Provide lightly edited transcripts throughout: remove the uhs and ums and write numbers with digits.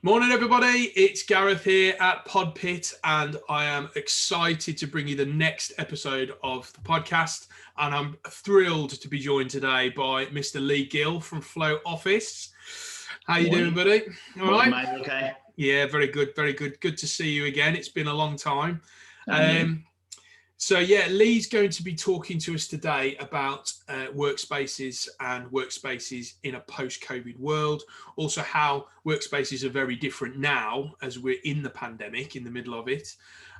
Morning, everybody. It's Gareth here at Pod Pit, and I am excited to bring you the next episode of the podcast. And I'm thrilled to be joined today by Mr. Lee Gill from Flow Office. How you doing, buddy? All right, mate, okay. Yeah, very good, very good. Good to see you again. It's been a long time. So Lee's going to be talking to us today about workspaces and workspaces in a post-COVID world. Also, how workspaces are very different now as we're in the pandemic, in the middle of it,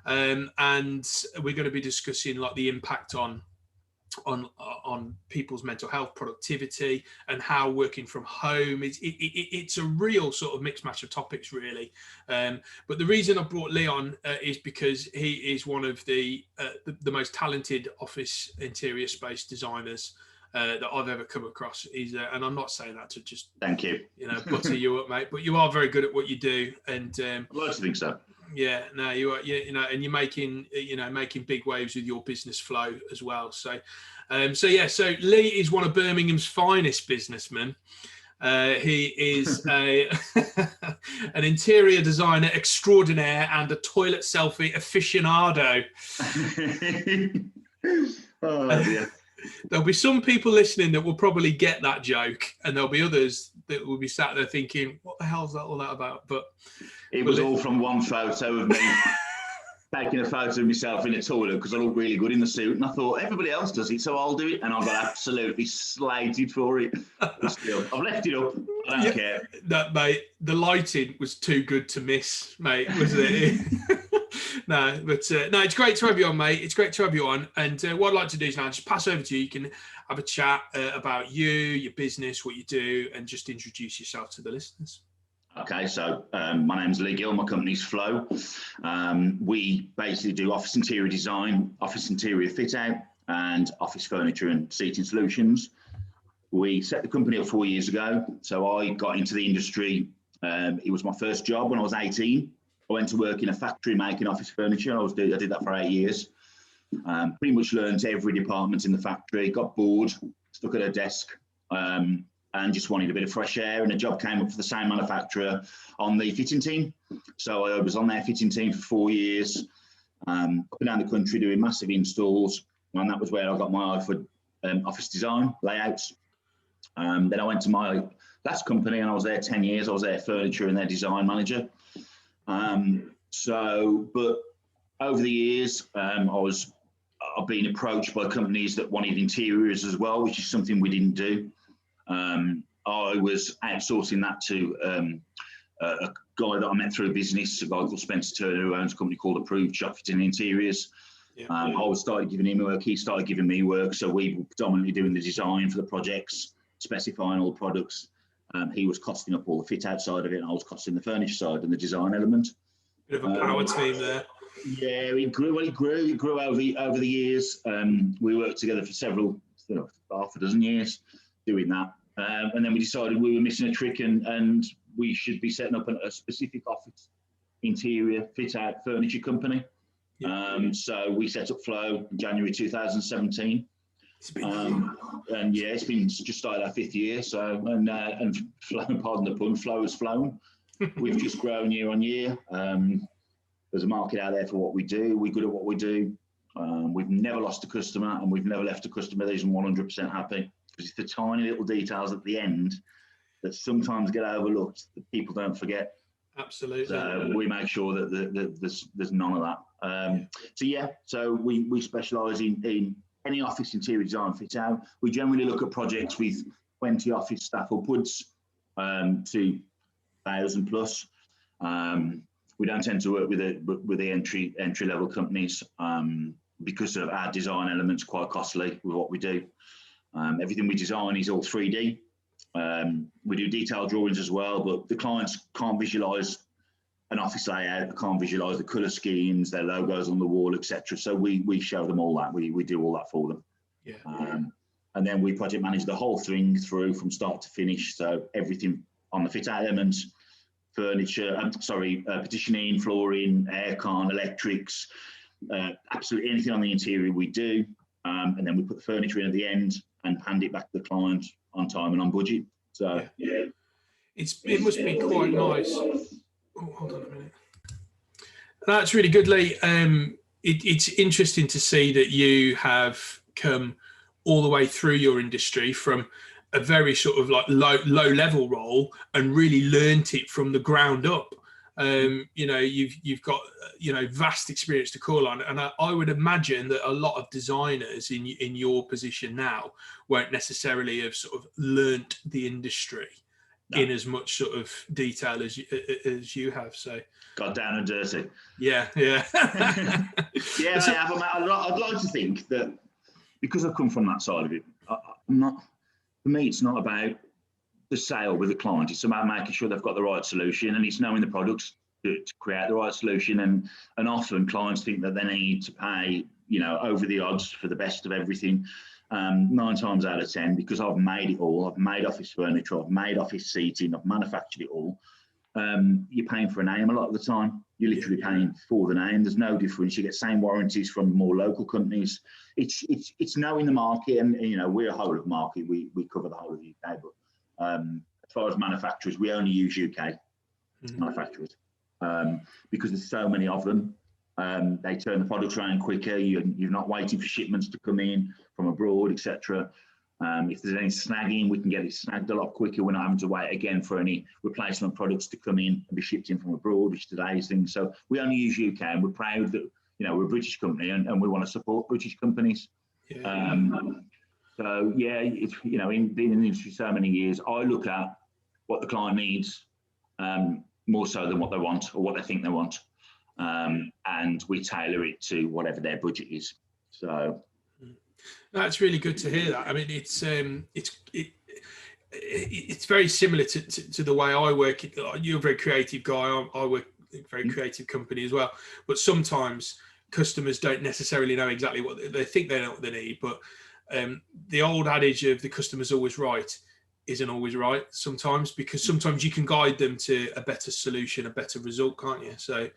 and we're going to be discussing like the impact on people's mental health, productivity, and how working from home it's a real sort of mixed match of topics, really. But the reason I brought Lee on is because he is one of the most talented office interior space designers that I've ever come across. He's and I'm not saying that to just thank you, butter you up, mate, but you are very good at what you do, and I'd like to think so. Yeah, no, you are, and you're making big waves with your business Flow as well. So Lee is one of Birmingham's finest businessmen. He is an interior designer extraordinaire and a toilet selfie aficionado. Oh dear. There'll be some people listening that will probably get that joke, and there'll be others that will be sat there thinking, "What the hell's that all that about?" But it was all from one photo of me taking a photo of myself in a toilet because I look really good in the suit, and I thought everybody else does it, so I'll do it, and I got absolutely slated for it. But still, I've left it up. I don't care. That, mate, the lighting was too good to miss, mate, wasn't it? No, it's great to have you on, mate. It's great to have you on. And what I'd like to do is now just pass over to you. You can have a chat about you, your business, what you do, and just introduce yourself to the listeners. Okay, so my name's Lee Gill, my company's Flow. We basically do office interior design, office interior fit out, and office furniture and seating solutions. We set the company up 4 years ago. So I got into the industry. It was my first job when I was 18. I went to work in a factory making office furniture. I did that for 8 years. Pretty much learned every department in the factory, got bored, stuck at a desk, and just wanted a bit of fresh air. And a job came up for the same manufacturer on the fitting team. So I was on their fitting team for 4 years, up and down the country doing massive installs. And that was where I got my eye for office design, layouts. Then I went to my last company and I was there 10 years. I was their furniture and their design manager. But over the years, I've been approached by companies that wanted interiors as well, which is something we didn't do. I was outsourcing that to a guy that I met through a business, a guy called Spencer Turner, who owns a company called Approved Shop Fitting Interiors. Yeah. I started giving him work, he started giving me work, so we were predominantly doing the design for the projects, specifying all the products. He was costing up all the fit outside of it, and I was costing the furniture side and the design element. Bit of a power team there. Yeah, it grew over the years. We worked together for several, half a dozen years doing that. And then we decided we were missing a trick and we should be setting up a specific office interior fit out furniture company. Yeah. So we set up Flow in January 2017. And yeah, it's been just started our 5th year. So and Flow, pardon the pun, Flow has flown. We've just grown year on year. There's a market out there for what we do. We're good at what we do. We've never lost a customer, and we've never left a customer that isn't 100% happy. Because it's the tiny little details at the end that sometimes get overlooked that people don't forget. Absolutely. So we make sure that there's none of that. So we specialise in any office interior design fit out. We generally look at projects with 20 office staff upwards to 1,000 plus. We don't tend to work with the entry level companies because of our design elements quite costly with what we do. Everything we design is all 3D. We do detailed drawings as well, but the clients can't visualise an office layout, they can't visualise the colour schemes, their logos on the wall, etc. So we show them all that. We do all that for them. Yeah. And then we project manage the whole thing through from start to finish. So everything on the fit out elements, furniture, partitioning, flooring, aircon, electrics, absolutely anything on the interior we do. And then we put the furniture in at the end and hand it back to the client on time and on budget. So yeah. It must be quite nice Oh, hold on a minute. That's really good, Lee. It's interesting to see that you have come all the way through your industry from a very sort of like low level role and really learnt it from the ground up. You've got vast experience to call on, and I would imagine that a lot of designers in your position now won't necessarily have sort of learnt the industry in as much sort of detail as you have. So got down and dirty. Yeah. Yeah, I have. I'd like to think that because I've come from that side of it, I'm not. For me, it's not about the sale with the client. It's about making sure they've got the right solution, and it's knowing the products to create the right solution. And often clients think that they need to pay, over the odds for the best of everything. 9 times out of 10, because I've made it all. I've made office furniture. I've made office seating. I've manufactured it all. You're paying for a name a lot of the time. You're literally paying for the name. There's no difference. You get same warranties from more local companies. It's knowing the market, and we're a whole of market. We cover the whole of the UK. But as far as manufacturers, we only use UK manufacturers because there's so many of them. They turn the products around quicker. You're not waiting for shipments to come in from abroad, etc. If there's any snagging, we can get it snagged a lot quicker. We're not having to wait again for any replacement products to come in and be shipped in from abroad, which today's thing. So we only use UK, and we're proud that we're a British company, and we want to support British companies. So yeah, in being in the industry so many years, I look at what the client needs more so than what they want or what they think they want, and we tailor it to whatever their budget is. So. That's really good to hear that. I mean, it's very similar to the way I work. You're a very creative guy. I work in a very creative company as well. But sometimes customers don't necessarily know exactly what they think they know what they need. But the old adage of the customer's always right isn't always right sometimes, because sometimes you can guide them to a better solution, a better result, can't you? So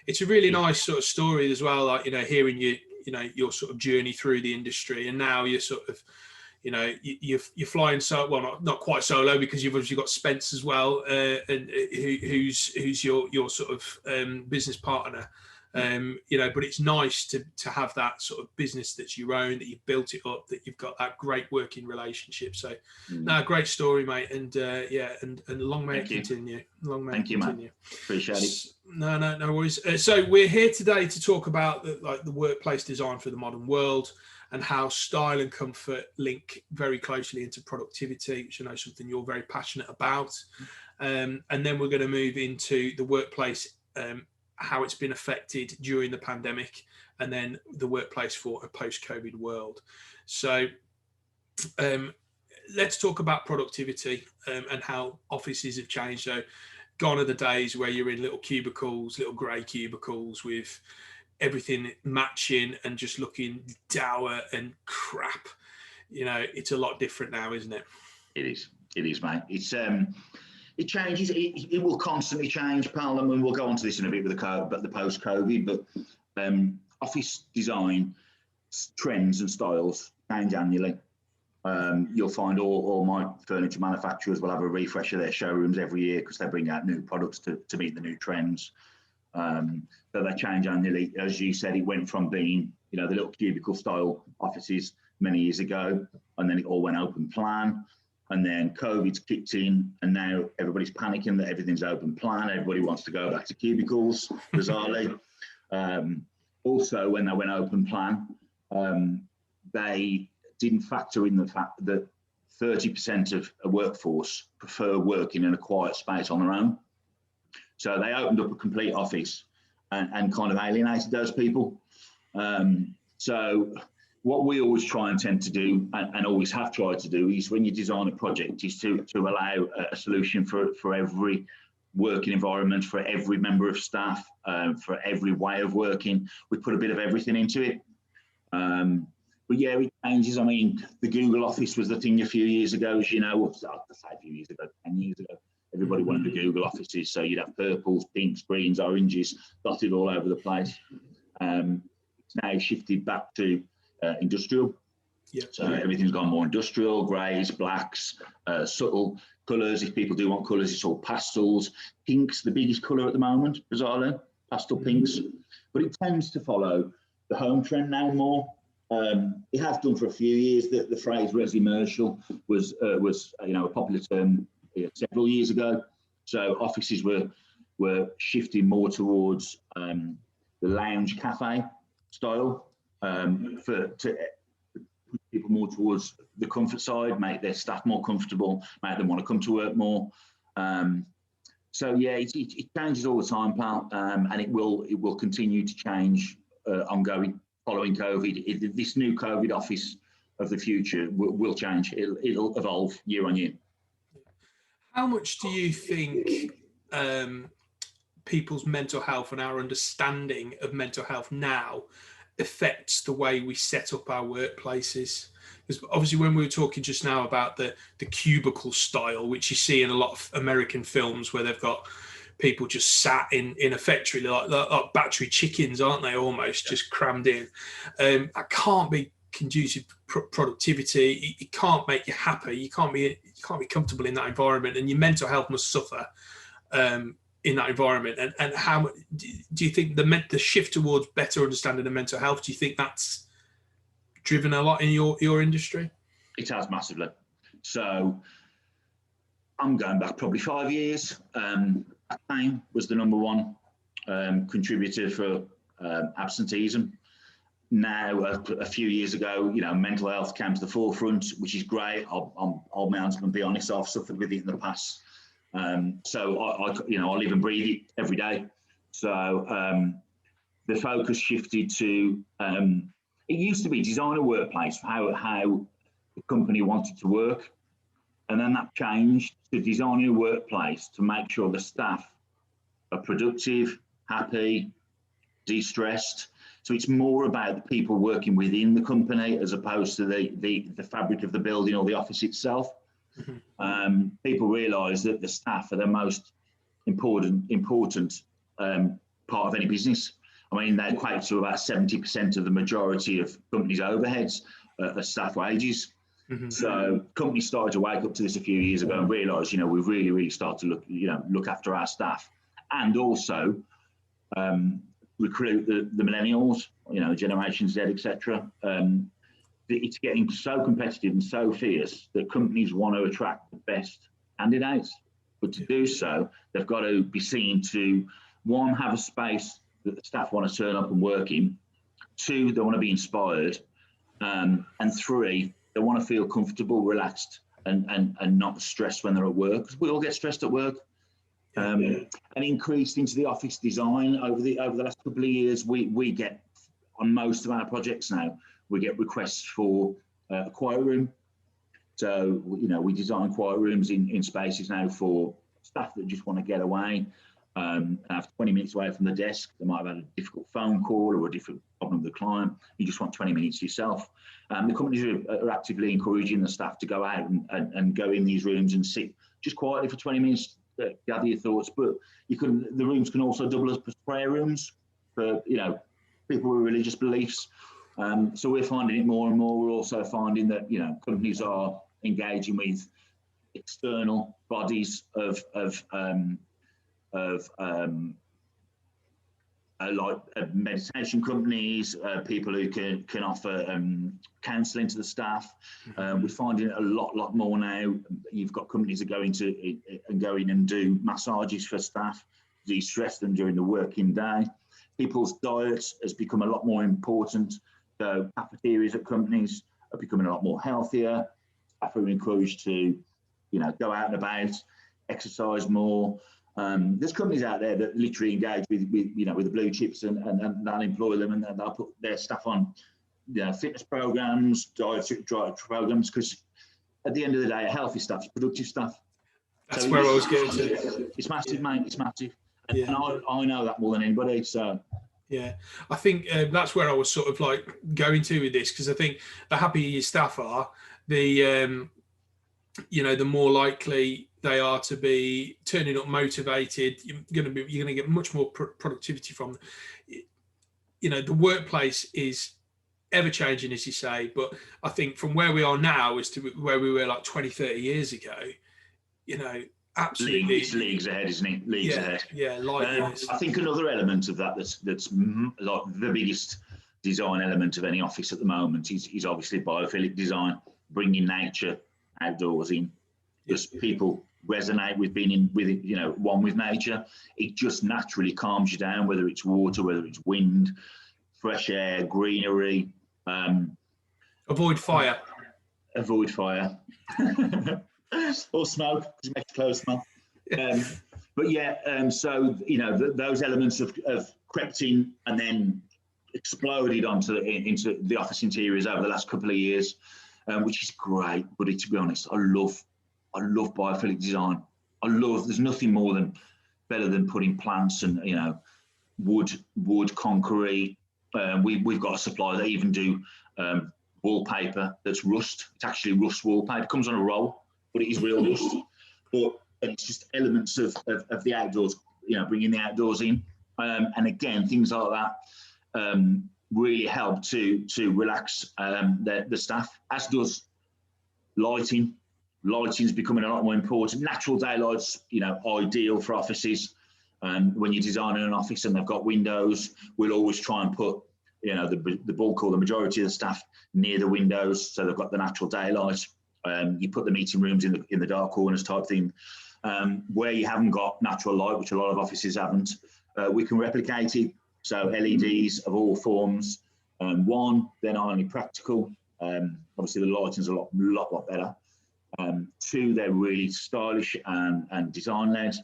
it's a really nice sort of story as well. Like, hearing your sort of journey through the industry, and now you're sort of, you're flying not quite solo, because you've obviously got Spence as well, and who's your sort of business partner. But it's nice to have that sort of business that's your own, that you've built it up, that you've got that great working relationship. So, great story, mate, and and long may it continue. Long may it continue. Appreciate it. No worries. So we're here today to talk about the workplace design for the modern world, and how style and comfort link very closely into productivity, which I know is something you're very passionate about. And then we're going to move into the workplace, how it's been affected during the pandemic, and then the workplace for a post-COVID world. So let's talk about productivity and how offices have changed. So gone are the days where you're in little cubicles, little grey cubicles with everything matching and just looking dour and crap. It's a lot different now, isn't it? It is, mate. It changes. It will constantly change, pal, and we'll go on to this in a bit with the post-COVID. But office design trends and styles change annually. You'll find all my furniture manufacturers will have a refresh of their showrooms every year, because they bring out new products to meet the new trends. So they change annually. As you said, it went from being the little cubicle style offices many years ago, and then it all went open plan. And then COVID's kicked in, and now everybody's panicking that everything's open plan. Everybody wants to go back to cubicles, bizarrely. Also, when they went open plan, they didn't factor in the fact that 30% of a workforce prefer working in a quiet space on their own. So they opened up a complete office and kind of alienated those people. So what we always try and tend to do, and always have tried to do, is when you design a project, is to allow a solution for every working environment, for every member of staff, for every way of working. We put a bit of everything into it. But yeah, it changes. I mean, the Google office was the thing a few years ago, as you know, I'll say a few years ago, 10 years ago. Everybody wanted the Google offices, so you'd have purples, pinks, greens, oranges dotted all over the place. It's now shifted back to industrial. Yeah. So everything's gone more industrial, greys, blacks, subtle colours. If people do want colours, it's all pastels. Pink's the biggest colour at the moment, bizarrely, pastel pinks. But it tends to follow the home trend now more. It has done for a few years. The phrase resi-mercial was a popular term several years ago. So offices were shifting more towards the lounge cafe style to push people more towards the comfort side, make their staff more comfortable, make them want to come to work more. So yeah, it changes all the time, pal, and it will continue to change ongoing following COVID. This new COVID office of the future will change. It'll evolve year on year. How much do you think people's mental health and our understanding of mental health now affects the way we set up our workplaces? Because obviously when we were talking just now about the cubicle style, which you see in a lot of American films where they've got people just sat in a factory like battery chickens, aren't they, almost just crammed in. That can't be conducive productivity. It can't make you happy. You can't be comfortable in that environment, and your mental health must suffer in that environment. And how do you think the shift towards better understanding of mental health, do you think that's driven a lot in your industry? It has massively. So I'm going back probably 5 years. Time was the number one contributor for absenteeism. Now, a few years ago, mental health came to the forefront, which is great. I'll be honest and be honest, I've suffered with it in the past. So I live and breathe it every day. So the focus shifted to, it used to be design a workplace, how the company wanted to work. And then that changed to designing a workplace to make sure the staff are productive, happy, de-stressed. So it's more about the people working within the company as opposed to the fabric of the building or the office itself. Mm-hmm. People realise that the staff are the most important part of any business. I mean, they equate to about 70% of the majority of companies' overheads are staff wages. Mm-hmm. So companies started to wake up to this a few years ago and realise, we've really started to look after our staff, and also recruit the millennials, Generation Z, etc. It's getting so competitive and so fierce that companies want to attract the best candidates. But to do so, they've got to be seen to, one, have a space that the staff want to turn up and work in. Two, they want to be inspired. And three, they want to feel comfortable, relaxed, and not stressed when they're at work. Because we all get stressed at work. An increase into the office design over the last couple of years. We get, on most of our projects now, we get requests for a quiet room. So we design quiet rooms in spaces now for staff that just want to get away. Have 20 minutes away from the desk. They might have had a difficult phone call or a different problem with the client. You just want 20 minutes yourself. The companies are actively encouraging the staff to go out and go in these rooms and sit just quietly for 20 minutes, gather your thoughts. But the rooms can also double as prayer rooms for people with religious beliefs. So we're finding it more and more. We're also finding that companies are engaging with external bodies of like meditation companies, people who can offer counselling to the staff. We're finding it a lot more now. You've got companies that go in and do massages for staff, de-stress them during the working day. People's diets has become a lot more important. So cafeterias at companies are becoming a lot more healthier. Staff are encouraged to, go out and about, exercise more. There's companies out there that literally engage with the blue chips and they'll employ them, and they'll put their staff on, fitness programs, diet programs, because at the end of the day, a healthy staff is productive staff. That's where I was getting to. It's massive, mate. It's massive, and I know that more than anybody. So. Yeah, I think that's where I was sort of like going to with this, because I think the happier your staff are, the the more likely they are to be turning up motivated. You're going to get much more productivity from them. The workplace is ever changing, as you say. But I think from where we are now as to where we were like 20, 30 years ago, you know, absolutely. It's leagues ahead, isn't it? Leagues ahead. Yeah, light years. I think another element of that that's like the biggest design element of any office at the moment is obviously biophilic design, bringing nature outdoors in. Because people resonate with being one with nature. It just naturally calms you down, whether it's water, whether it's wind, fresh air, greenery. Avoid fire. Avoid fire. Or smoke, because it makes clothes smell. But yeah, so those elements have crept in and then exploded into the office interiors over the last couple of years, which is great. But to be honest, I love biophilic design. There's nothing better than putting plants and wood, concrete. We've got a supplier that even do wallpaper that's rust. It's actually rust wallpaper. It comes on a roll, but it is real rust. And it's just elements of the outdoors, bringing the outdoors in. And again, things like that really help to relax the staff, as does lighting. Lighting is becoming a lot more important. Natural daylight's, ideal for offices. When you're designing an office and they've got windows, we'll always try and put, the bulk or the majority of the staff near the windows, so they've got the natural daylight. You put the meeting rooms in the dark corners type thing. Where you haven't got natural light, which a lot of offices haven't, we can replicate it. So LEDs of all forms. One, they're not only practical. Obviously, the lighting's a lot better. Two, they're really stylish and design led.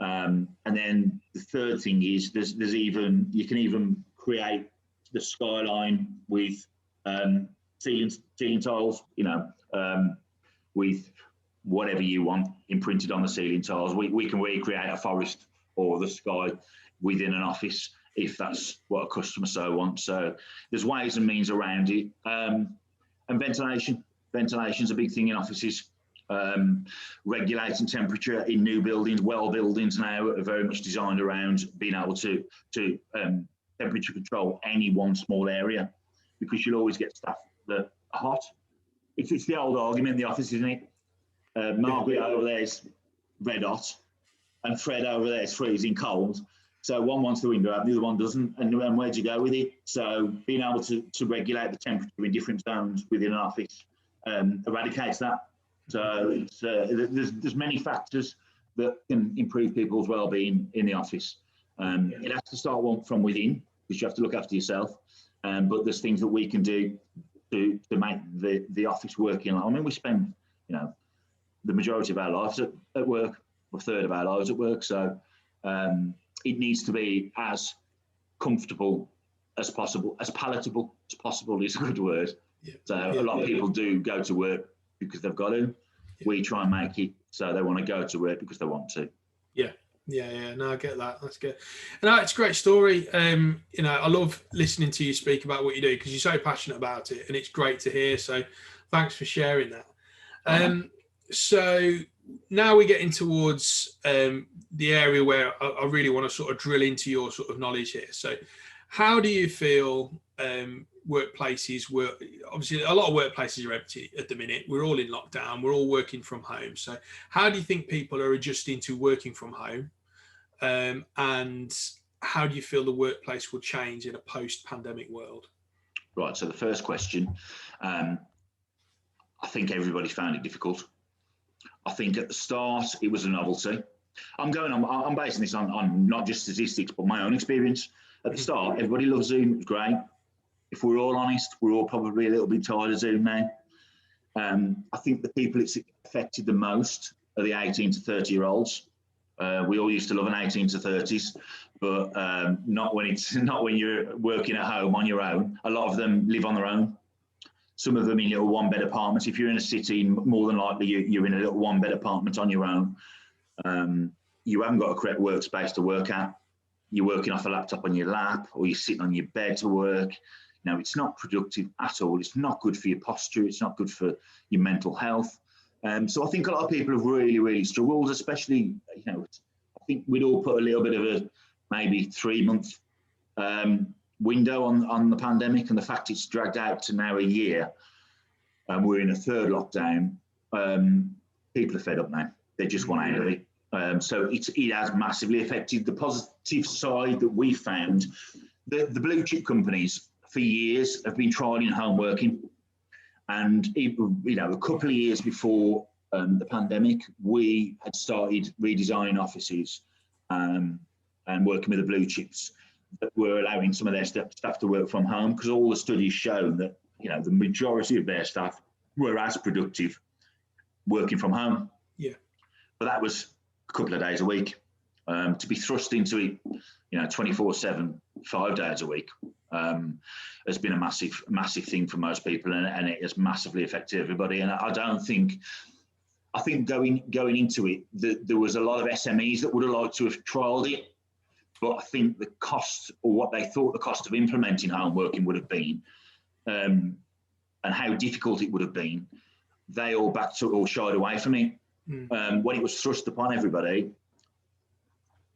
And then the third thing is you can even create the skyline with ceiling tiles, with whatever you want imprinted on the ceiling tiles. We can recreate a forest or the sky within an office if that's what a customer so wants. So there's ways and means around it. And ventilation. Ventilation's a big thing in offices. Regulating temperature in new buildings, buildings now are very much designed around being able to temperature control any one small area, because you'll always get staff that are hot. It's the old argument in the office, isn't it? Margaret over there is red hot, and Fred over there is freezing cold. So one wants the window out, the other one doesn't, and where'd you go with it? So being able to regulate the temperature in different zones within an office eradicates that. So there's many factors that can improve people's well-being in the office. It has to start from within, because you have to look after yourself. But there's things that we can do to make the office working. I mean, we spend, the majority of our lives at work, or a third of our lives at work. So it needs to be as comfortable as possible, as palatable as possible is a good word. So a lot of people do go to work because they've got to. We try and make it so they want to go to work because they want to. Yeah. No, I get that. That's good. No, it's a great story. I love listening to you speak about what you do, because you're so passionate about it, and it's great to hear. So thanks for sharing that. So now we're getting towards the area where I really want to sort of drill into your sort of knowledge here. So how do you feel workplaces were, obviously a lot of workplaces are empty at the minute. We're all in lockdown. We're all working from home. So how do you think people are adjusting to working from home? And how do you feel the workplace will change in a post-pandemic world? Right. So the first question, I think everybody found it difficult. I think at the start it was a novelty. I'm basing this on not just statistics, but my own experience. At the start, everybody loved Zoom. It was great. If we're all honest, we're all probably a little bit tired of Zoom now. I think the people it's affected the most are the 18 to 30-year-olds. We all used to love an 18 to 30s, but not when you're working at home on your own. A lot of them live on their own. Some of them in little one-bed apartments. If you're in a city, more than likely you're in a little one-bed apartment on your own. You haven't got a correct workspace to work at. You're working off a laptop on your lap, or you're sitting on your bed to work. Now, it's not productive at all. It's not good for your posture. It's not good for your mental health. So I think a lot of people have really, really struggled, especially, I think we'd all put a little bit of a maybe 3-month window on the pandemic, and the fact it's dragged out to now a year, and we're in a third lockdown. People are fed up now. They just want out of it. So it has massively affected. The positive side that we found, the blue chip companies for years have been trialing home working, and a couple of years before the pandemic, we had started redesigning offices and working with the blue chips that were allowing some of their staff to work from home, because all the studies show that the majority of their staff were as productive working from home. Yeah, but that was a couple of days a week. To be thrust into it, 24/7, 5 days a week, has been a massive thing for most people, and it has massively affected everybody. And I think going into it, there was a lot of SMEs that would have liked to have trialled it, but I think the cost, or what they thought the cost of implementing home working would have been, and how difficult it would have been, they all shied away from it. When it was thrust upon everybody,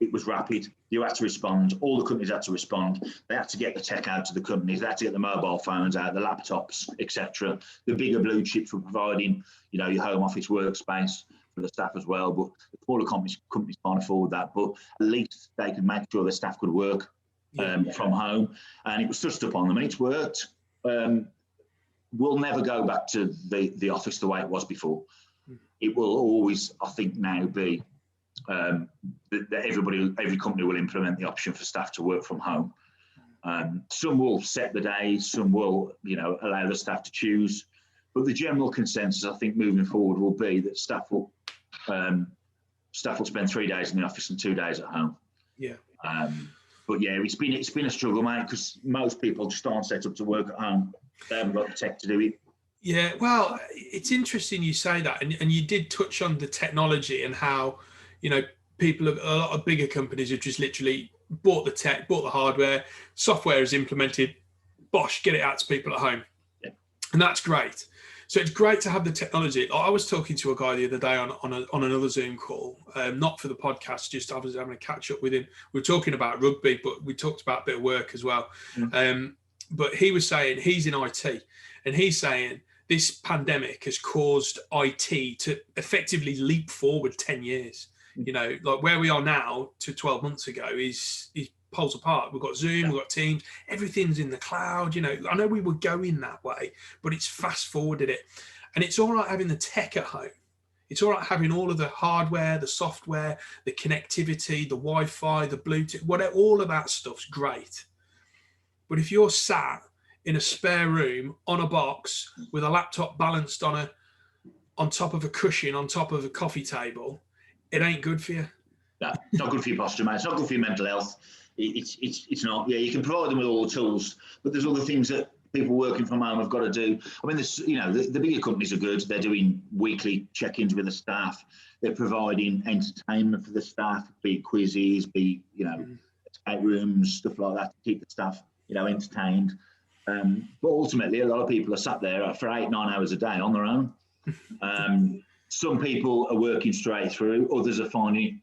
it was rapid. You had to respond. All the companies had to respond. They had to get the tech out to the companies. They had to get the mobile phones out, the laptops, etc. The bigger blue chips were providing, your home office workspace for the staff as well. But the smaller companies can't afford that. But at least they could make sure their staff could work from home. And it was thrust upon them, and it's worked. We'll never go back to the office the way it was before. It will always, I think, now be that every company will implement the option for staff to work from home. Some will set the days, some will, allow the staff to choose. But the general consensus, I think, moving forward will be that staff will spend 3 days in the office and 2 days at home. Yeah. But yeah, it's been a struggle, mate, because most people just aren't set up to work at home. They haven't got the tech to do it. Yeah, well, it's interesting you say that, and you did touch on the technology and how, a lot of bigger companies have just literally bought the tech, bought the hardware, software is implemented, bosh, get it out to people at home. Yeah. And that's great. So it's great to have the technology. I was talking to a guy the other day on another Zoom call, not for the podcast, just I was having a catch up with him. We were talking about rugby, but we talked about a bit of work as well. But he was saying he's in IT, and he's saying this pandemic has caused IT to effectively leap forward 10 years. Like where we are now to 12 months ago is poles apart. We've got Zoom, we've got Teams, everything's in the cloud. I know we were going that way, but it's fast forwarded it. And it's all right having the tech at home. It's all right having all of the hardware, the software, the connectivity, the Wi-Fi, the Bluetooth, whatever, all of that stuff's great. But if you're sat in a spare room on a box with a laptop balanced on top of a cushion, on top of a coffee table, it ain't good for you. No, it's not good for your posture, mate. It's not good for your mental health. It's not. Yeah, you can provide them with all the tools, but there's other things that people working from home have got to do. I mean, the bigger companies are good. They're doing weekly check-ins with the staff. They're providing entertainment for the staff, be it quizzes, be escape rooms, stuff like that to keep the staff, entertained. But ultimately, a lot of people are sat there for 8-9 hours a day on their own. Some people are working straight through. Others are finding it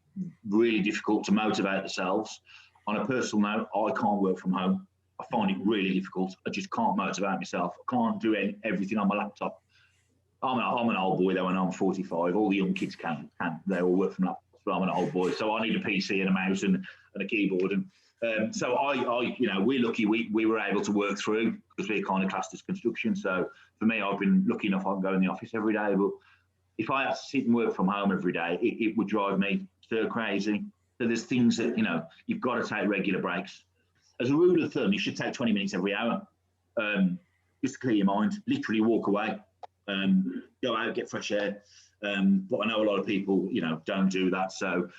really difficult to motivate themselves. On a personal note, I can't work from home. I find it really difficult. I just can't motivate myself. I can't do everything on my laptop. I'm an old boy though, and I'm 45. All the young kids can. They all work from laptops, but I'm an old boy, so I need a PC and a mouse and a keyboard. And so we're lucky we were able to work through, because we're kind of classed as construction. So for me, I've been lucky enough I can go in the office every day. But if I had to sit and work from home every day, it would drive me stir crazy. So there's things that, you've got to take regular breaks. As a rule of thumb, you should take 20 minutes every hour, just to clear your mind, literally walk away, go out, get fresh air. But I know a lot of people, don't do that. So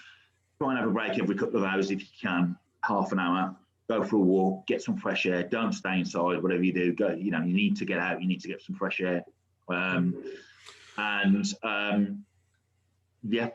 try and have a break every couple of hours if you can, half an hour, go for a walk, get some fresh air. Don't stay inside, whatever you do. Go, you need to get out, you need to get some fresh air. Yeah.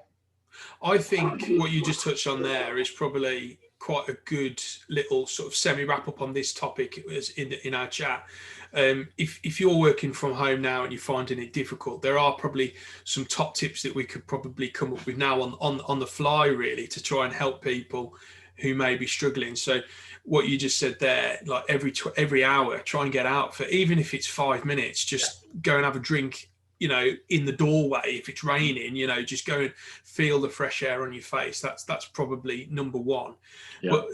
I think what you just touched on there is probably quite a good little sort of semi wrap up on this topic in our chat. If you're working from home now and you're finding it difficult, there are probably some top tips that we could probably come up with now on the fly, really, to try and help people who may be struggling. So what you just said there, like every hour, try and get out for, even if it's 5 minutes, just go and have a drink, you know, in the doorway. If it's raining, you know, just go and feel the fresh air on your face. That's probably number one. But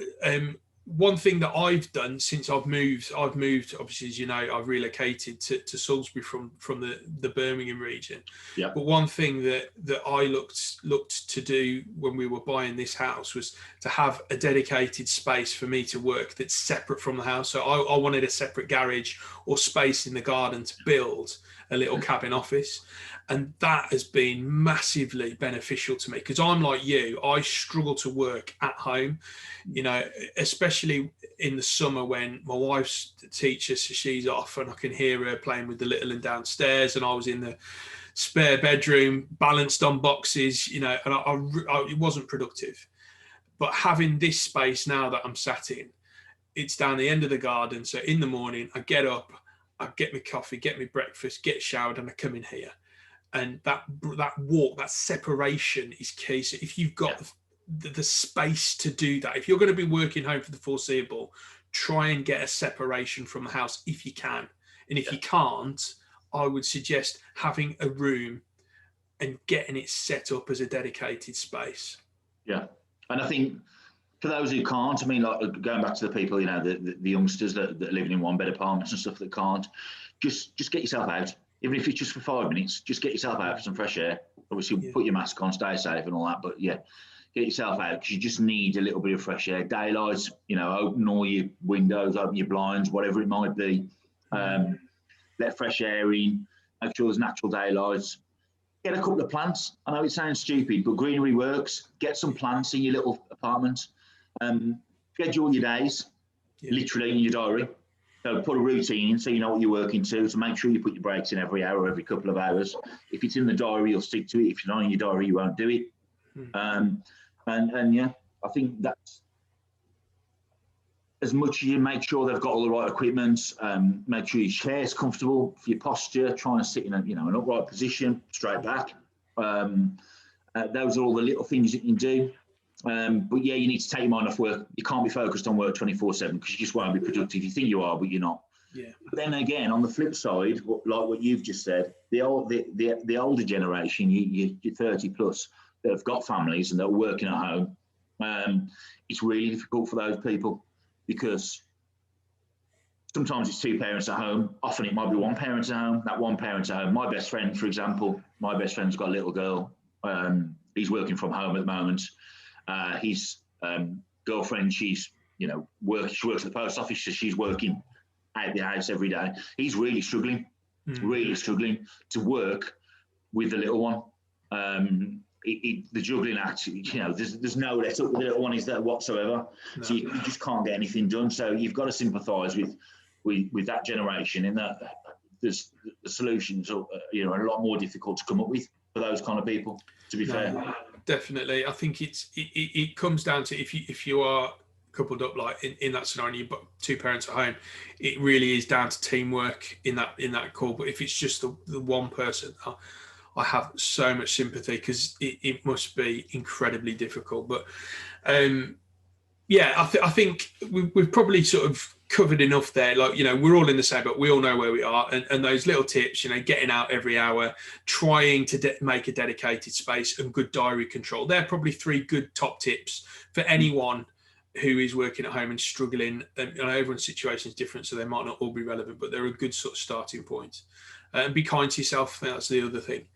one thing that I've done since I've moved, obviously, as you know, I've relocated to Salisbury from the Birmingham region. But one thing that I looked to do when we were buying this house was to have a dedicated space for me to work that's separate from the house. So I wanted a separate garage or space in the garden to build a little cabin office. And that has been massively beneficial to me, because I'm like you, I struggle to work at home, you know, especially in the summer when my wife's the teacher, so she's off and I can hear her playing with the little one downstairs, and I was in the spare bedroom balanced on boxes, you know, and it wasn't productive. But having this space now that I'm sat in, it's down the end of the garden. So in the morning, I get up, I get my coffee, get my breakfast, get showered, and I come in here. And that walk, that separation is key. So if you've got the space to do that, if you're going to be working home for the foreseeable, try and get a separation from the house if you can. And if you can't, I would suggest having a room and getting it set up as a dedicated space. Yeah. And I think for those who can't, I mean, like going back to the people, you know, the youngsters that are living in one bed apartments and stuff that can't, just get yourself out. Even if it's just for 5 minutes, just get yourself out for some fresh air. Obviously, put your mask on, stay safe and all that. But yeah, get yourself out, because you just need a little bit of fresh air. Daylight, you know, open all your windows, open your blinds, whatever it might be. Let fresh air in, make sure there's natural daylight. Get a couple of plants. I know it sounds stupid, but greenery works. Get some plants in your little apartment. Schedule your days, literally in your diary. So put a routine in so you know what you're working to. So make sure you put your breaks in every hour, every couple of hours. If it's in the diary, you'll stick to it. If it's not in your diary, you won't do it. And yeah, I think that's as much as you make sure they've got all the right equipment. Make sure your chair's comfortable for your posture. Try and sit in an upright position, straight back. Those are all the little things you can do. But yeah, you need to take your mind off work. You can't be focused on work 24/7 because you just won't be productive. You think you are, but you're not. Yeah. But then again, on the flip side, like what you've just said, the older generation, you're 30 plus, that have got families and that are working at home. It's really difficult for those people, because sometimes it's two parents at home. Often it might be one parent at home. That one parent at home. My best friend, for example, my best friend's got a little girl. He's working from home at the moment. His girlfriend, she works at the post office, so she's working out the house every day. He's really struggling to work with the little one. The juggling act, there's no let up with the little one is there whatsoever. No. So you just can't get anything done. So you've got to sympathise with that generation, in that the solutions are a lot more difficult to come up with for those kind of people, to be fair. Definitely. I think it comes down to if you are coupled up like in that scenario, you've got two parents at home, it really is down to teamwork in that call. But if it's just the one person, I have so much sympathy, because it must be incredibly difficult. But I think we've probably sort of covered enough there. Like, we're all in the same boat. We all know where we are, and those little tips, getting out every hour, trying to make a dedicated space, and good diary control. They're probably 3 good top tips for anyone who is working at home and struggling. And everyone's situation is different, so they might not all be relevant, but they're a good sort of starting point. And be kind to yourself. I think that's the other thing.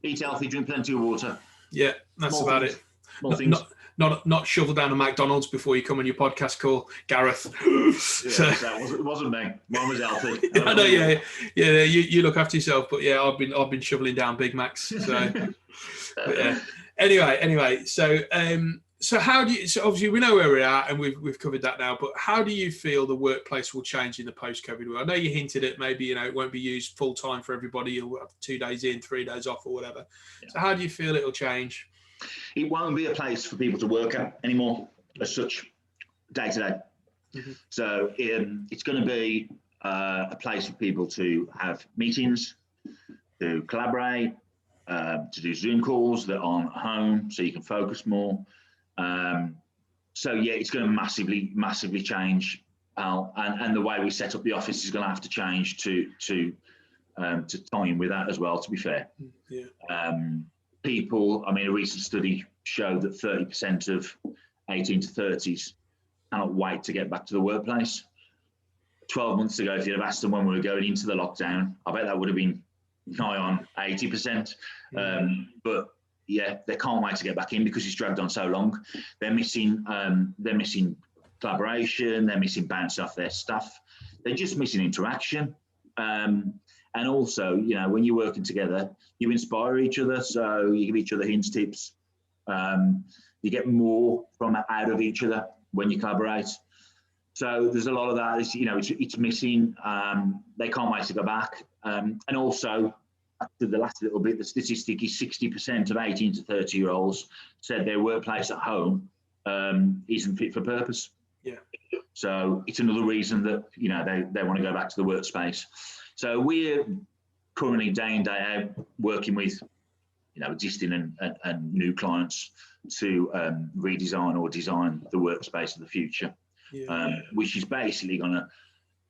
Eat healthy, drink plenty of water. Yeah, that's Small about things. it. Small things. Not shovel down a McDonald's before you come on your podcast call, Gareth. It wasn't me. Mine was healthy. I know. Yeah. You look after yourself, but yeah, I've been shoveling down Big Macs. So, but yeah. Anyway. So how do you? So obviously we know where we're at, and we've covered that now. But how do you feel the workplace will change in the post-COVID world? I know you hinted at maybe it won't be used full time for everybody. You'll have 2 days in, 3 days off, or whatever. Yeah. So how do you feel it'll change? It won't be a place for people to work at anymore, as such, day to day. Mm-hmm. So it's going to be a place for people to have meetings, to collaborate, to do Zoom calls that are on home, so you can focus more. So yeah, it's going to massively change, Al, and the way we set up the office is going to have to change to tie in with that as well. To be fair, yeah. People, I mean, a recent study showed that 30% of 18 to 30s cannot wait to get back to the workplace. 12 months ago, if you'd have asked them when we were going into the lockdown, I bet that would have been nigh on 80%. But yeah, they can't wait to get back in because it's dragged on so long. They're missing collaboration. They're missing bounce off their staff. They're just missing interaction. And also, you know, when you're working together, you inspire each other. So you give each other hints, tips. You get more from out of each other when you collaborate. So there's a lot of that. It's, you know, it's missing. They can't wait to go back. And also, to the last little bit, the statistic is 60% of 18 to 30-year-olds said their workplace at home isn't fit for purpose. Yeah. So it's another reason that, you know, they want to go back to the workspace. So we're currently day in, day out working with, you know, existing and new clients to redesign or design the workspace of the future, which is basically going to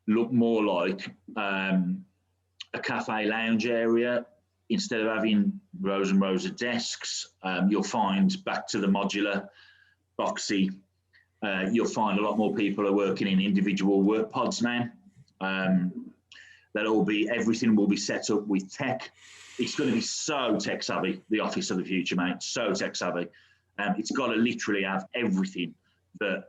look more like a cafe lounge area. Instead of having rows and rows of desks, you'll find back to the modular, boxy. You'll find a lot more people are working in individual work pods now. Everything will be set up with tech. It's going to be so tech savvy, the office of the future, mate. So tech savvy. It's got to literally have everything that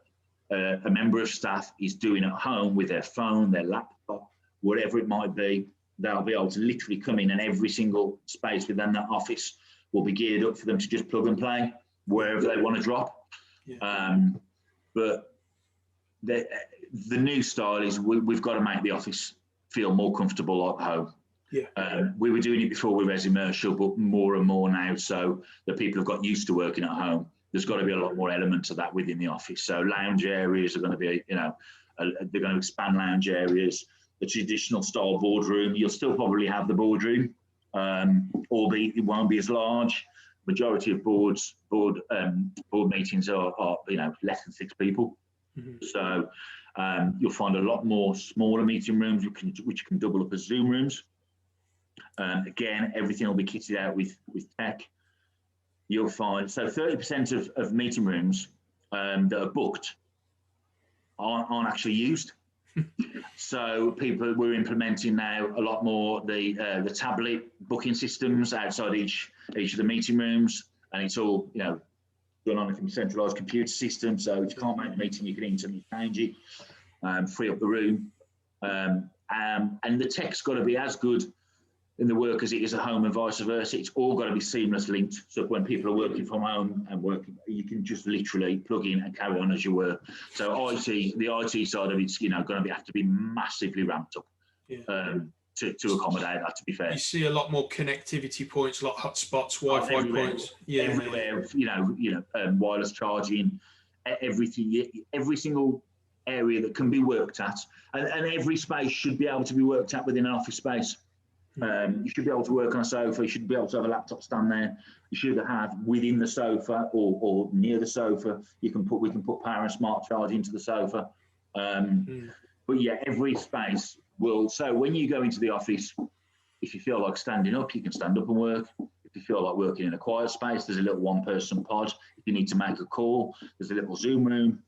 a member of staff is doing at home with their phone, their laptop, whatever it might be. They'll be able to literally come in, and every single space within that office will be geared up for them to just plug and play wherever they want to drop. But the new style is we've got to make the office feel more comfortable at home. We were doing it before with Resimercial, but more and more now, so that people have got used to working at home. There's got to be a lot more elements of that within the office. So lounge areas are going to be, you know, they're going to expand lounge areas. The traditional style boardroom, you'll still probably have the boardroom, albeit it won't be as large. Majority of board meetings are you know, less than 6 people. So you'll find a lot more smaller meeting rooms which can double up as Zoom rooms. Again, everything will be kitted out with tech. You'll find, so 30% of meeting rooms that are booked aren't actually used. So we're implementing now a lot more the tablet booking systems outside each of the meeting rooms, and it's all, you know, done on a centralised computer system. So if you can't make a meeting, you can instantly change it, free up the room, and the tech's got to be as good in the work as it is at home and vice versa. It's all got to be seamless linked. So when people are working from home and working, you can just literally plug in and carry on as you were. So the IT side of it's, you know, going to have to be massively ramped up to accommodate that, to be fair. You see a lot more connectivity points, a lot of hotspots, Wi-Fi points. Everywhere, you know, wireless charging, everything, every single area that can be worked at, and every space should be able to be worked at within an office space. You should be able to work on a sofa. You should be able to have a laptop stand there. You should have within the sofa or near the sofa. We can put power and smart charge into the sofa. But yeah, every space will. So when you go into the office, if you feel like standing up, you can stand up and work. If you feel like working in a quiet space, there's a little one-person pod. If you need to make a call, there's a little Zoom room.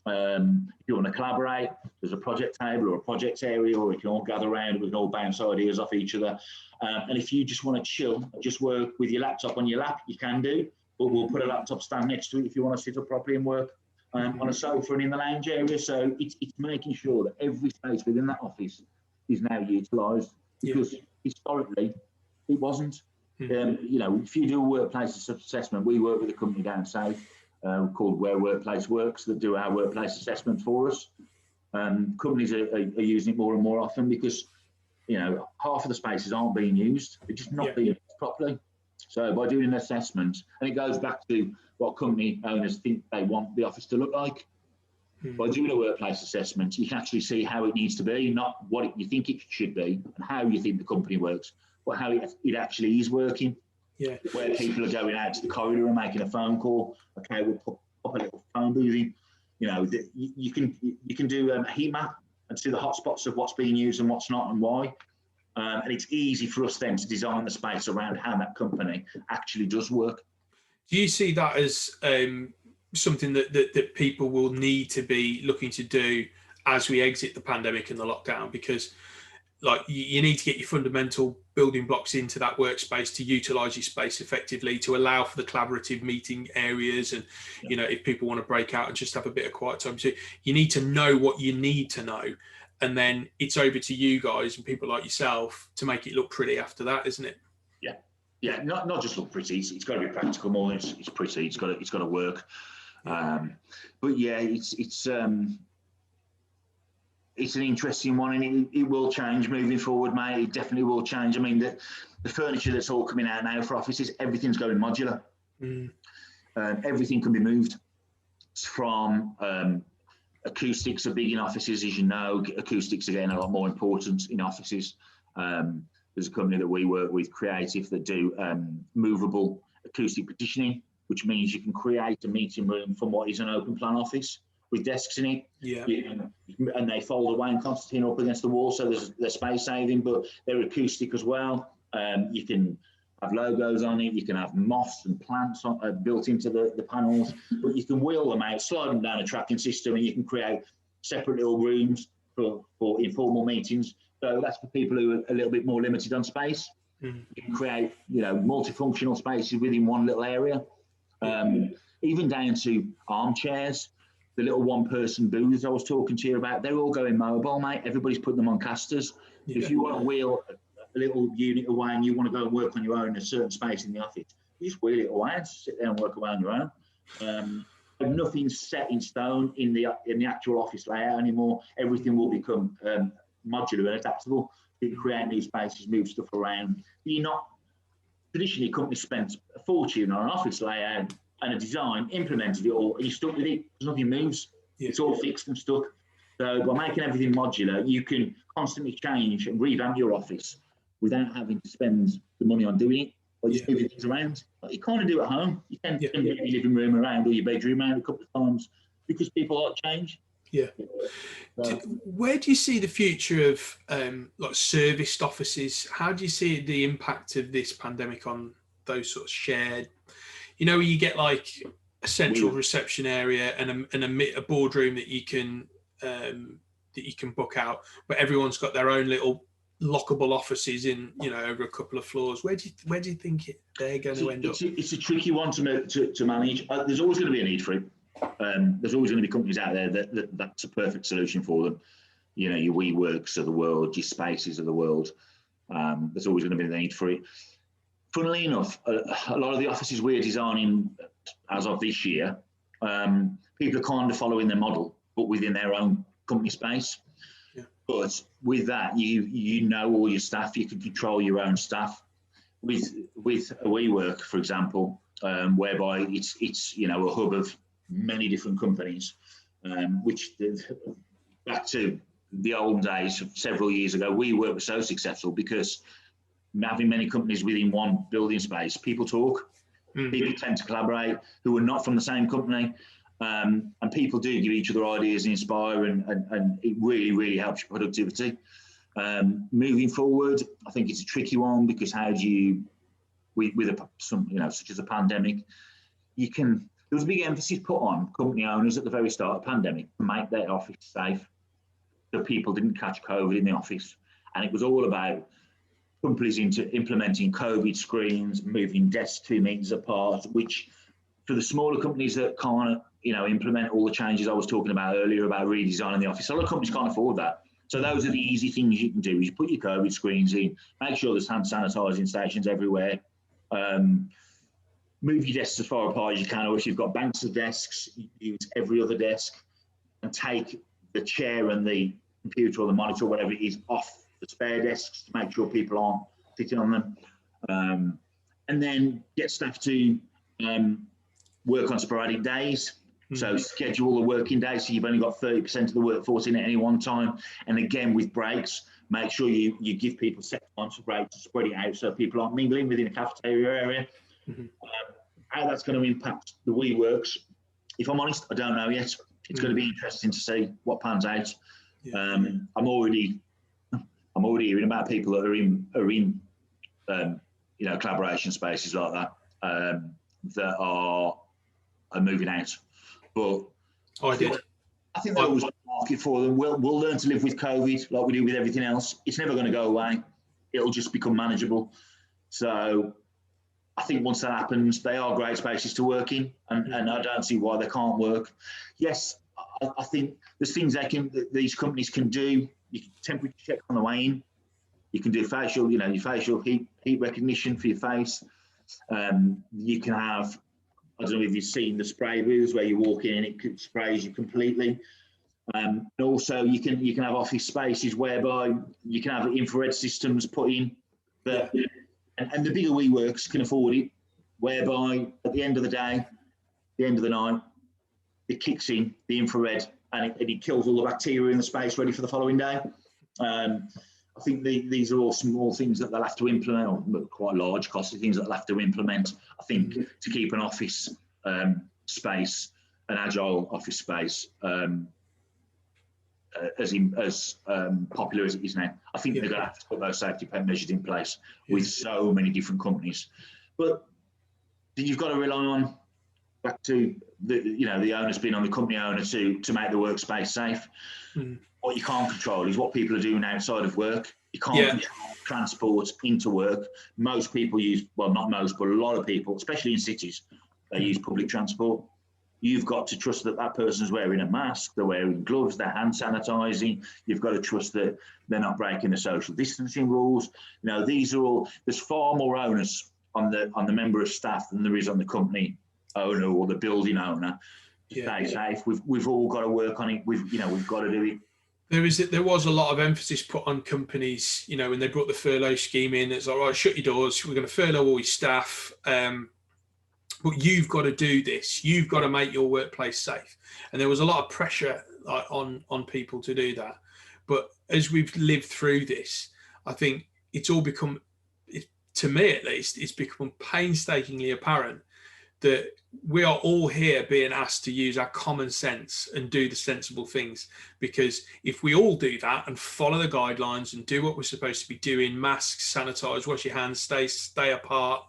If you want to collaborate, there's a project table or a project area, or we can all gather around, we can all bounce ideas off each other. And if you just want to chill, just work with your laptop on your lap, you can do, but we'll put a laptop stand next to it if you want to sit up properly and work on a sofa and in the lounge area. So it's making sure that every space within that office is now utilised, because historically it wasn't. You know, if you do a workplace assessment, we work with a company down south called Where Workplace Works that do our workplace assessment for us. Companies are using it more and more often because, you know, half of the spaces aren't being used. They're just not being used properly. So by doing an assessment, and it goes back to what company owners think they want the office to look like. By doing a workplace assessment, you can actually see how it needs to be, not what you think it should be and how you think the company works, but how it actually is working. Where people are going out to the corridor and making a phone call. Okay, we'll put a little phone booth in. You know, you can do a heat map and see the hotspots of what's being used and what's not and why. And it's easy for us then to design the space around how that company actually does work. Do you see that as something that people will need to be looking to do as we exit the pandemic and the lockdown? Because like you need to get your fundamental building blocks into that workspace to utilize your space effectively, to allow for the collaborative meeting areas, and you know, if people want to break out and just have a bit of quiet time, so you need to know what you need to know, and then it's over to you guys and people like yourself to make it look pretty after that, isn't it? Yeah, not just look pretty. It's got to be practical more than it's pretty. It's got to work. But yeah, it's an interesting one, and it will change moving forward, mate. It definitely will change. I mean, the furniture that's all coming out now for offices, everything's going modular. Everything can be moved from acoustics are big in offices, as you know. Acoustics are getting a lot more important in offices. There's a company that we work with, Creative, that do movable acoustic partitioning, which means you can create a meeting room from what is an open plan office with desks in it. And they fold away and concertina up against the wall, so they're space saving, but they're acoustic as well. You can have logos on it, you can have moss and plants built into the panels, but you can wheel them out, slide them down a tracking system, and you can create separate little rooms for informal meetings. So that's for people who are a little bit more limited on space. You can create, you know, multifunctional spaces within one little area, even down to armchairs. The little one-person booths I was talking to you about, they're all going mobile, mate. Everybody's putting them on casters. If you want to wheel a little unit away and you want to go and work on your own in a certain space in the office, you just wheel it away and sit there and work away on your own. Nothing's set in stone in the actual office layout anymore. Everything will become modular and adaptable. You can create new spaces, move stuff around. Traditionally, companies spent a fortune on an office layout and a design, implemented it all, and you're stuck with it because nothing moves. It's all fixed and stuck. So by making everything modular, you can constantly change and revamp your office without having to spend the money on doing it, or just moving things around. Like you kind of do at home. You tend to move your living room around or your bedroom around a couple of times because people like change. Where do you see the future of like serviced offices? How do you see the impact of this pandemic on those sort of shared, you know, where you get like a central reception area and a boardroom that you can book out, but everyone's got their own little lockable offices in, you know, over a couple of floors? Where do you think they're going to end up? It's a tricky one to manage. There's always going to be a need for it. There's always going to be companies out there that's a perfect solution for them. You know, your WeWorks of the world, your Spaces of the world. There's always going to be the need for it. Funnily enough, a lot of the offices we're designing as of this year, people are kind of following their model, but within their own company space. But with that, you know all your staff, you can control your own staff. With a WeWork, for example, whereby it's you know a hub of many different companies, which back to the old days, several years ago, WeWork was so successful because having many companies within one building space, people talk, people tend to collaborate who are not from the same company, and people do give each other ideas and inspire, and it really, really helps your productivity. Moving forward, I think it's a tricky one because how do you, with some, you know, such as a pandemic, there was a big emphasis put on company owners at the very start of the pandemic to make their office safe so people didn't catch COVID in the office. And it was all about companies implementing COVID screens, moving desks 2 meters apart, which for the smaller companies that can't, you know, implement all the changes I was talking about earlier about redesigning the office, a lot of companies can't afford that. So those are the easy things you can do. You put your COVID screens in, make sure there's hand sanitizing stations everywhere, move your desks as far apart as you can, or if you've got banks of desks, use every other desk and take the chair and the computer or the monitor or whatever it is off the spare desks to make sure people aren't sitting on them. And then get staff to work on sporadic days. So schedule the working day so you've only got 30% of the workforce in at any one time. And again, with breaks, make sure you give people set times for breaks to spread it out so people aren't mingling within a cafeteria area. How that's going to impact the WeWorks, if I'm honest, I don't know yet. It's going to be interesting to see what pans out. Yeah. I'm already hearing about people that are in collaboration spaces like that that are moving out. But I think there was a market for them. We'll learn to live with COVID like we do with everything else. It's never going to go away. It'll just become manageable. So I think once that happens, they are great spaces to work in, and I don't see why they can't work. Yes, I think there's things these companies can do. You can temperature check on the way in. You can do facial, your facial heat recognition for your face. You can have, I don't know if you've seen the spray booths where you walk in and it sprays you completely. And also you can have office spaces whereby you can have infrared systems put in that. And the bigger WeWorks can afford it, whereby at the end of the day, the end of the night, it kicks in the infrared and it kills all the bacteria in the space ready for the following day. I think these are all small things that they'll have to implement, or quite large costly things that they'll have to implement, I think, to keep an office space, an agile office space, as popular as it is now. I think they're going to have to put those safety measures in place with so many different companies. But you've got to rely on, back to the onus being on the company owner to make the workspace safe. What you can't control is what people are doing outside of work. You can't control transport into work. Most people use, well, not most, but a lot of people, especially in cities, they use public transport. You've got to trust that person's wearing a mask, they're wearing gloves, they're hand sanitizing. You've got to trust that they're not breaking the social distancing rules. These are all, there's far more onus on the member of staff than there is on the company owner or the building owner to stay safe. We've all got to work on it. We've got to do it. There was a lot of emphasis put on companies, when they brought the furlough scheme in. It's like, right, shut your doors. We're going to furlough all your staff. But you've got to do this. You've got to make your workplace safe. And there was a lot of pressure on people to do that. But as we've lived through this, I think it's all become, to me at least, it's become painstakingly apparent that we are all here being asked to use our common sense and do the sensible things. Because if we all do that and follow the guidelines and do what we're supposed to be doing, masks, sanitize, wash your hands, stay apart,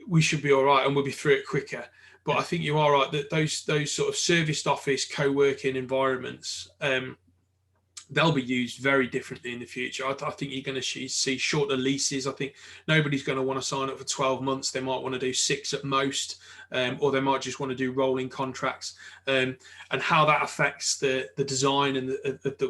we should be all right and we'll be through it quicker. But I think you are right that those sort of serviced office co-working environments, they'll be used very differently in the future. I think you're going to see shorter leases. I think nobody's going to want to sign up for 12 months. They might want to do 6 at most, or they might just want to do rolling contracts. And how that affects the design and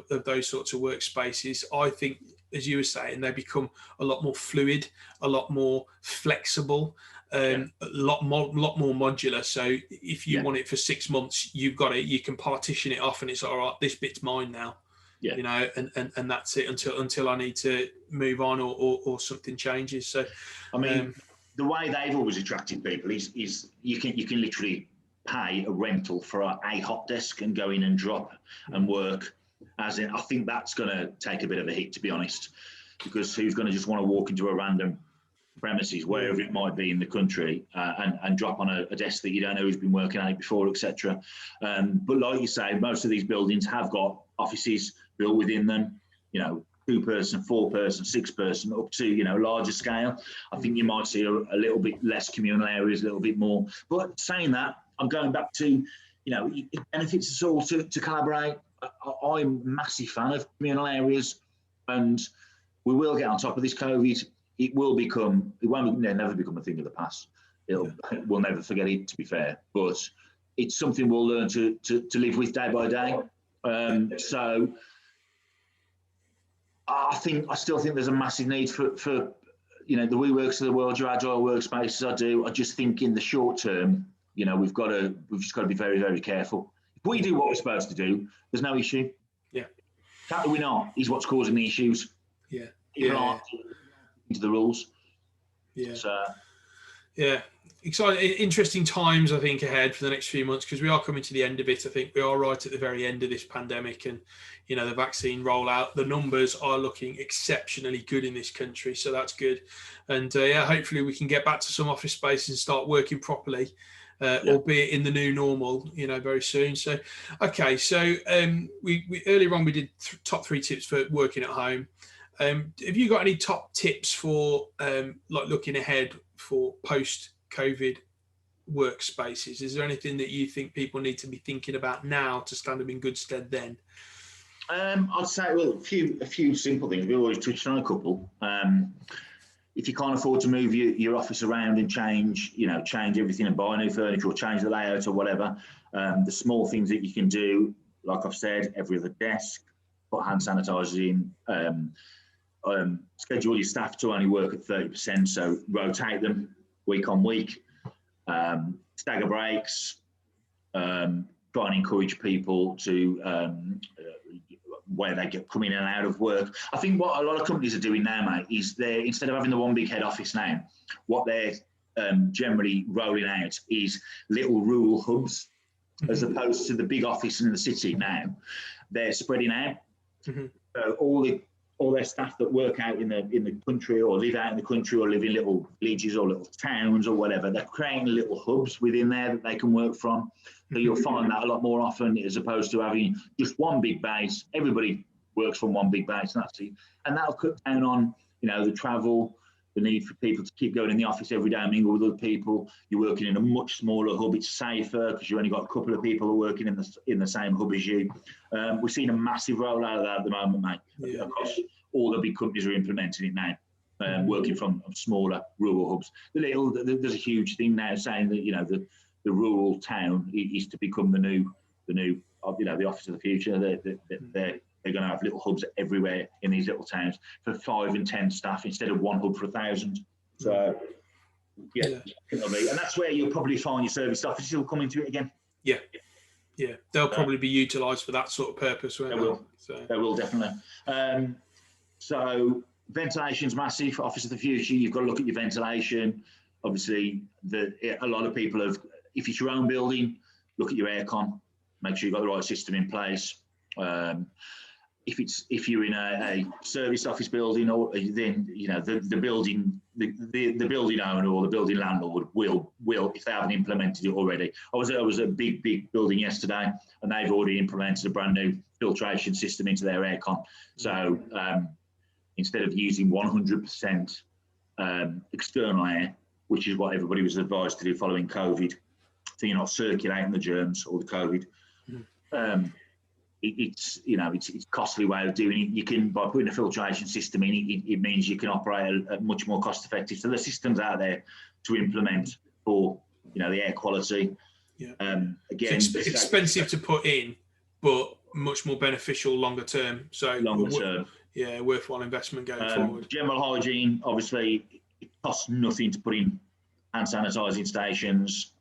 of those sorts of workspaces, I think, as you were saying, they become a lot more fluid, a lot more flexible, a lot more modular. So if you want it for 6 months, you've got it. You can partition it off, and it's all right. This bit's mine now. And that's it until I need to move on or something changes. So, I mean, the way they've always attracted people is you can literally pay a rental for a hot desk and go in and drop and work. As in, I think that's going to take a bit of a hit, to be honest, because who's going to just want to walk into a random premises, wherever it might be in the country, and drop on a desk that you don't know who's been working on it before, etc. But like you say, most of these buildings have got offices built within them, 2-person, 4-person, 6-person, up to, larger scale. I think you might see a little bit less communal areas, a little bit more. But saying that, I'm going back to, it benefits us all to collaborate. I'm a massive fan of communal areas, and we will get on top of this COVID. It won't never become a thing of the past. We'll never forget it, to be fair, but it's something we'll learn to live with day by day. So I still think there's a massive need for the WeWorks of the world, your agile workspaces. I just think in the short term, we've just got to be very, very careful. If we do what we're supposed to do, there's no issue. Yeah. That we're not is what's causing the issues. Yeah. People aren't into the rules. Yeah. So, exciting, interesting times, I think, ahead for the next few months, because we are coming to the end of it. I think we are right at the very end of this pandemic, and the vaccine rollout, the numbers are looking exceptionally good in this country, so that's good. And hopefully we can get back to some office space and start working properly. albeit in the new normal, very soon. So, okay, so we earlier on we did top 3 tips for working at home. Have you got any top tips for like looking ahead for post-COVID workspaces? Is there anything that you think people need to be thinking about now to stand them in good stead then? I'd say, well, a few simple things. We've always touched on a couple. If you can't afford to move your office around and change everything and buy new furniture or change the layout or whatever, the small things that you can do, like I've said, every other desk, put hand sanitizers in, schedule your staff to only work at 30%, so rotate them week on week, stagger breaks, try and encourage people to where they get come in and out of work. I think what a lot of companies are doing now, mate, is they're, instead of having the one big head office now, what they're generally rolling out is little rural hubs, as opposed to the big office in the city now. They're spreading out. So all their staff that work out in the country or live out in the country or live in little villages or little towns or whatever, they're creating little hubs within there that they can work from. So you'll find that a lot more often, as opposed to having just one big base. Everybody works from one big base, and that's it. And that'll cut down on, the travel, the need for people to keep going in the office every day and mingle with other people. You're working in a much smaller hub. It's safer because you only got a couple of people who are working in the same hub as you. We're seeing a massive rollout of that at the moment, mate. Yeah. Across all the big companies are implementing it now, working from smaller rural hubs. There's a huge thing now saying that the rural town is to become the new the office of the future. They're going to have little hubs everywhere in these little towns for 5 and 10 staff instead of one hub for 1,000. So and that's where you'll probably find your service offices will come into it again. Yeah, they'll probably be utilised for that sort of purpose. They will. They will definitely. So ventilation's massive. Office of the future, you've got to look at your ventilation. Obviously, a lot of people have. If it's your own building, look at your aircon. Make sure you've got the right system in place. If you're in a service office building, or then the building owner or the building landlord will, if they haven't implemented it already. I was a big building yesterday, and they've already implemented a brand new filtration system into their aircon. So instead of using 100% external air, which is what everybody was advised to do following COVID, so you're not circulating the germs or the COVID. It's a costly way of doing it. You can, by putting a filtration system in, it means you can operate a much more cost effective. So the systems out there to implement for the air quality. Again, it's expensive to put in, but much more beneficial longer term. So worthwhile investment going forward. General hygiene, obviously, it costs nothing to put in hand sanitizing stations.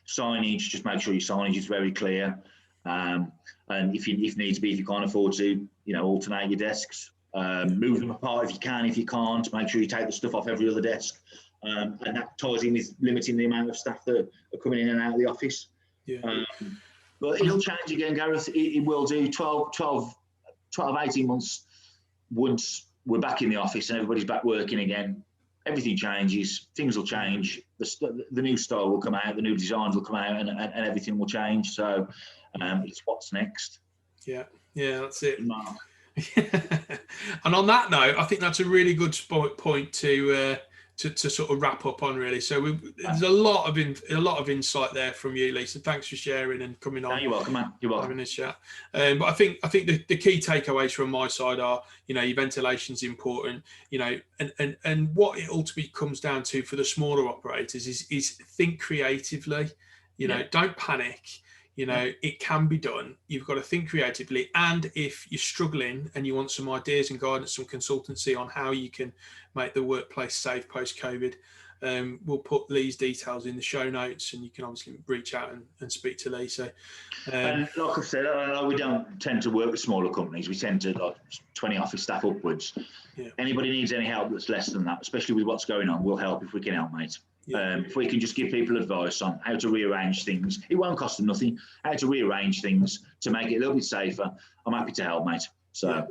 Signage, just make sure your signage is very clear. And if needs be, if you can't afford to, alternate your desks, move them apart if you can. If you can't, make sure you take the stuff off every other desk. And that ties in with limiting the amount of staff that are coming in and out of the office. But it'll change again, Gareth. It will do 12, 18 months once we're back in the office and everybody's back working again. Everything changes, things will change, the new style will come out, the new designs will come out, and everything will change. So it's what's next. Yeah, that's it. And on that note, I think that's a really good point to sort of wrap up on, really. So there's a lot of insight there from you, Lisa. Thanks for sharing and coming on. No, you're welcome, man. You're welcome. Having a chat. But I think the key takeaways from my side are, your ventilation's important, and what it ultimately comes down to for the smaller operators is think creatively. Don't panic. It can be done. You've got to think creatively. And if you're struggling and you want some ideas and guidance, some consultancy on how you can make the workplace safe post-COVID, we'll put Lee's details in the show notes, and you can obviously reach out and speak to Lee. So, and like I've said, we don't tend to work with smaller companies. We tend to 20 office staff upwards. Anybody needs any help that's less than that, especially with what's going on, we'll help if we can help, mate. If we can just give people advice on how to rearrange things, it won't cost them nothing. How to rearrange things to make it a little bit safer, I'm happy to help, mate. So.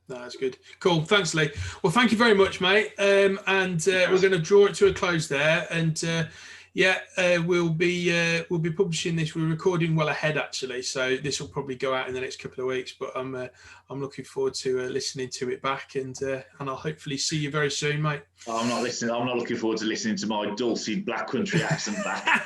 No, that's good. Cool. Thanks, Lee. Well, thank you very much, mate. And we're going to draw it to a close there. And Yeah, we'll be publishing this. We're recording well ahead actually, so this will probably go out in the next couple of weeks. But I'm looking forward to listening to it back, and I'll hopefully see you very soon, mate. I'm not listening. I'm not looking forward to listening to my dulcet black country accent back.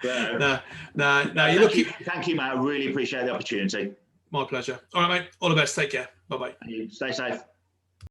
No. Thank you, mate. I really appreciate the opportunity. My pleasure. All right, mate. All the best. Take care. Bye bye. Stay safe.